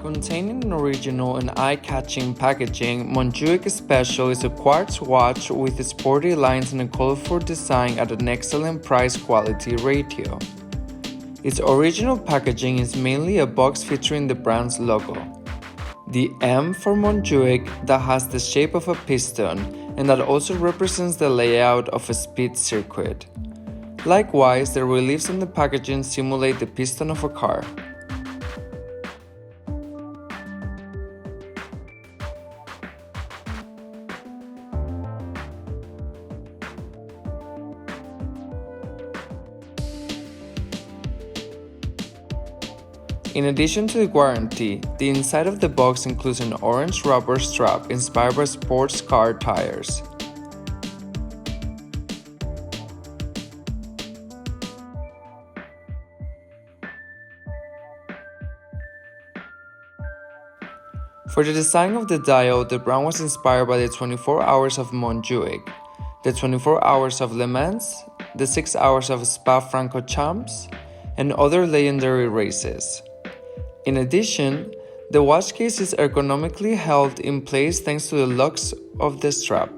Containing an original and eye-catching packaging, Montjuïc Special is a quartz watch with sporty lines and a colorful design at an excellent price-quality ratio. Its original packaging is mainly a box featuring the brand's logo. The M for Montjuïc that has the shape of a piston and that also represents the layout of a speed circuit. Likewise, the reliefs on the packaging simulate the piston of a car. In addition to the warranty, the inside of the box includes an orange rubber strap inspired by sports car tires. For the design of the dial, the brand was inspired by the 24 Hours of Montjuïc, the 24 Hours of Le Mans, the 6 Hours of Spa-Francorchamps, and other legendary races. In addition, the watch case is ergonomically held in place thanks to the lugs of the strap.